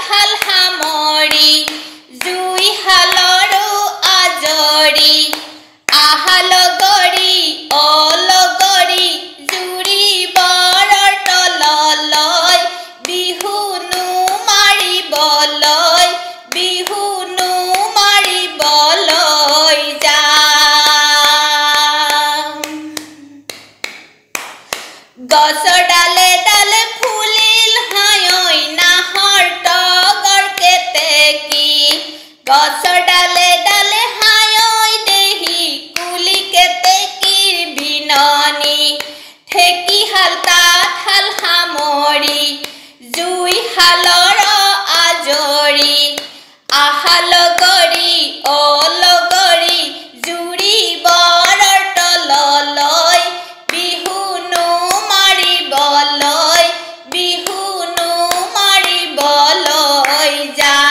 হাল সামৰি জুই হালৰো আজৰি আহালগৰি অলগৰি জুৰি বৰৰ তললৈ বিহুনো মাৰিবলৈ বিহুনো মাৰিবলৈ যাম গছৰ ডালে ডালে ফুলিল হায়ৈ নাহৰ তগৰ কেতেকী গছৰ ডালে ডালে হায়ৈ দেহি কুলি কেতেকীৰ বিননি ঠেকি হাল তাঁতশাল সামৰি জুই শালৰ আজৰি আহালগৰি অলগৰি জুৰি বৰৰ তললৈ বিহুনো মাৰিবলৈ বিহুনো মাৰিবলৈ যাম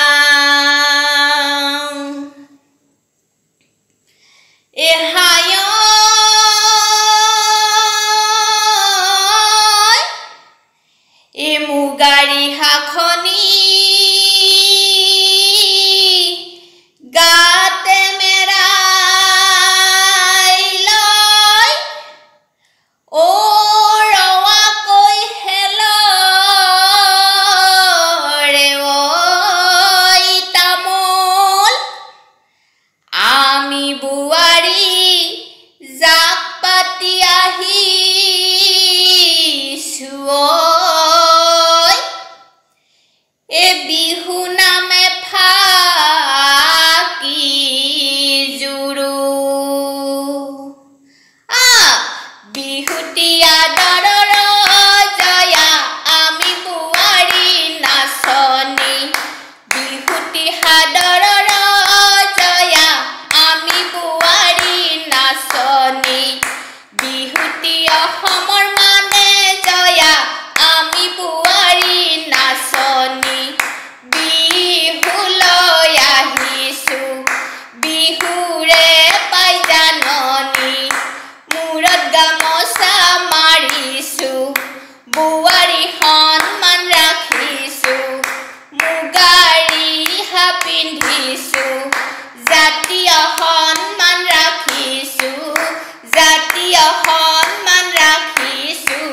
মুগাৰী হাখনি গাতে মেৰাই লৈ ও ৰৱাকৈ হেলৰে ঐ তামোল আমি বোৱাৰী জাক পাতি আহিছোঁ বিহু নামে ফাকি জুৰু বিহুতীয়া দৰৰ জয়া আমি বোৱাৰী নাচনী বিহুতী সাদৰৰ জয়া আমি বোৱাৰী নাচনী বিহুতী অসমৰ মানে জয়া আমি বোৱাৰী নাচনী বিহুলৈ আহিছোঁ বিহুৰে পাইজাননী মূৰত গামোচা মাৰিছোঁ বোৱাৰী সন্মান ৰাখিছোঁ মুগাৰ ৰিহা পিন্ধিছোঁ জাতীয় সন্মান ৰাখিছোঁ জাতীয় সন্মান ৰাখিছোঁ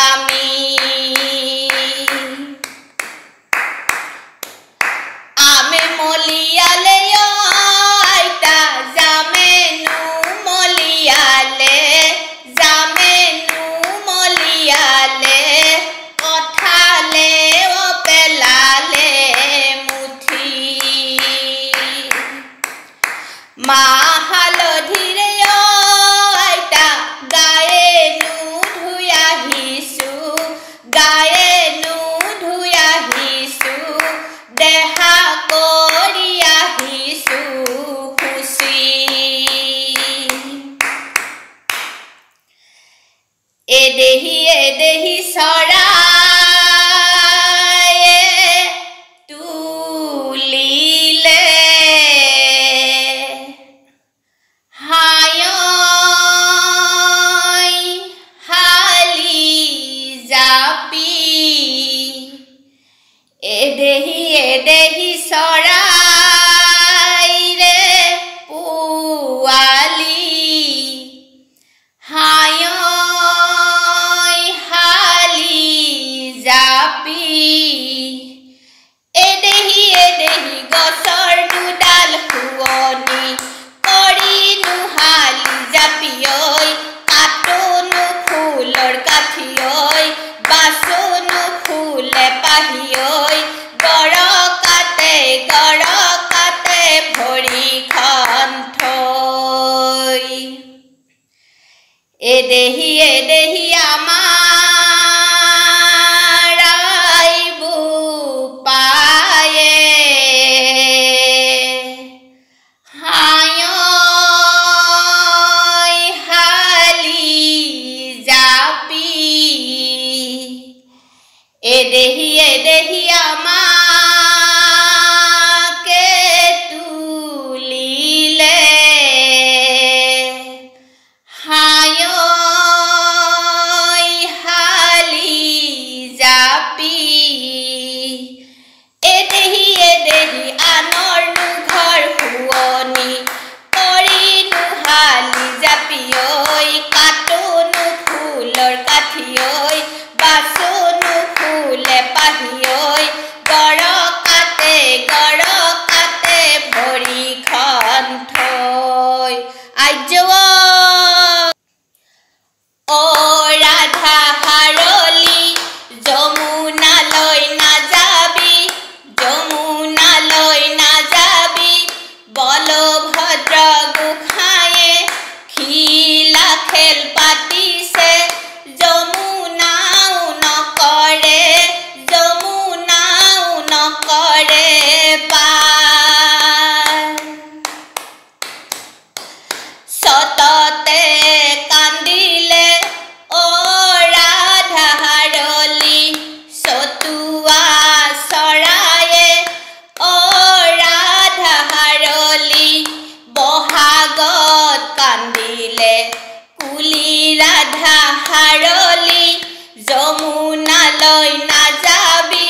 আমি আমে মলিয়ালে আইতা জামেনো মলিয়ালে জামেনো মলিয়ালে কঠালে পেলালে মুঠি মাহ হালধিৰে আইতা গায়েনো ধুই আহিছোঁ গায়েনো ধুই আহিছোঁ দেহা কৰি আহিছোঁ খুচি এদেহি চৰায়ে তুলিলে হায়ৈ হালি জাপি এদেহি চৰাইৰে পোৱালি হায়ৈ হালি জাপি এদেহি গছৰ দুডাল শুৱনি কৰিনো হালি জাপিয়ৈ কাটোনো ফুলৰ কাঠিয়ৈ বাচোনো ফুলে পাহিয়ৈ গৰকাতে ভৰিখন থৈ এদেহি আমাৰ আইবু পায়ে হায়ৈ হালি জাপি এদেহি আমাকে তুলিলে হায়ৈ নকৰে পাৰ সততে কান্দিলে অ ৰাধা হাৰলি চতুৱা চৰায়ে অ ৰাধা হাৰলি বহাগত কান্দিলে কুলি ৰাধা হাৰলি যমুনালৈ নাযাবি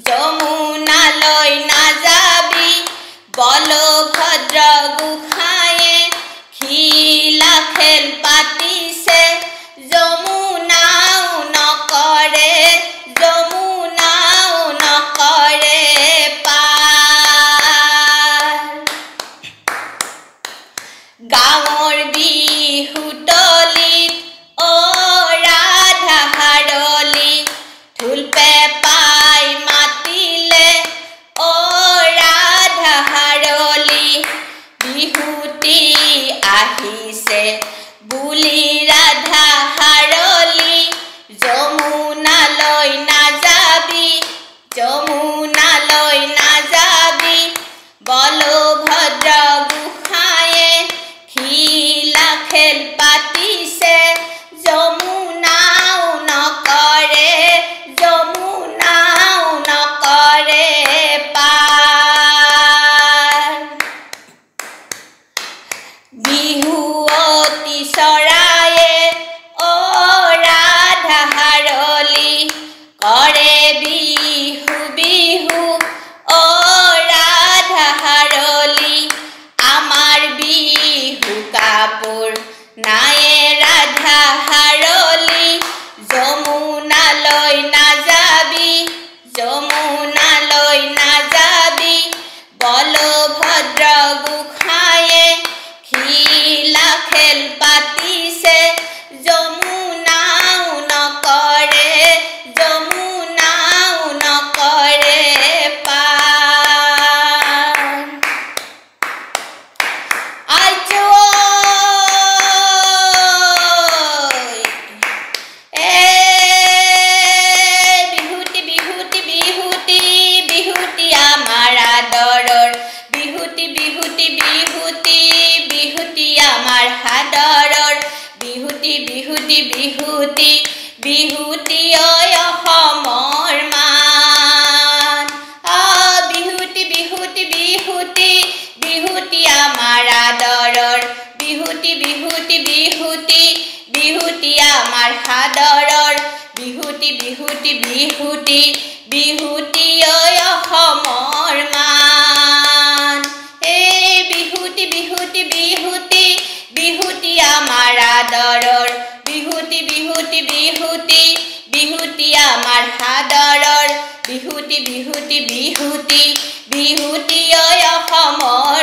যমুনালৈ নাযাবি বলভদ্ৰ গোসাঁয়ে খিলা খেল পাতিছে যমুনাও নকৰে পাৰ গাঁৱৰ বিহুতলিত অ ৰাধা হাৰলি ঢোল পেঁপাই মাতিলে অ ৰাধা হাৰলি বিহুতি আহিছে বুলি ৰাধা হাৰলি যমুনালৈ নাযাবি যমুনালৈ নাযাবি বলভদ্ৰ গোসাঁয়ে খিলা খেল পাতিছে যমুনাও নকৰে পাৰ বিহুৱতী চৰায়ে অ ৰাধা হাৰলি কৰে বিহু বিহু অ ৰাধা হাৰলি আমাৰ বিহু কাপোৰ নায়ে ৰাধা হাৰলি যমুনালৈ নাযাবি যমুনালৈ নাযাবি বলভদ্ৰ গোসাঁয়ে খিলা খেল পাতিছে যমুনাও নকৰে পাৰ বিহুতি বিহুতি বিহুতি বিহুতি আমাৰ আদৰৰ বিহুতি বিহুতি বিহুতি বিহুতি আমাৰ সাদৰৰ বিহুতি বিহুতি বিহুতি বিহুতি অসমৰ মান বিহুতি বিহুতি বিহুতি বিহুতি আমাৰ আদৰৰ বিহুতি বিহুতি বিহুতি বিহুতি আমাৰ সাদৰৰ বিহুতি বিহুতি বিহুতি বিহুতি অসমৰ মান বিহুতি বিহুতি বিহুতি বিহুতি আমাৰ আদৰৰ বিহুতি বিহুতি বিহুতি বিহুতি আমাৰ সাদৰৰ বিহুতি বিহুতি বিহুতি বিহুতি অসমৰ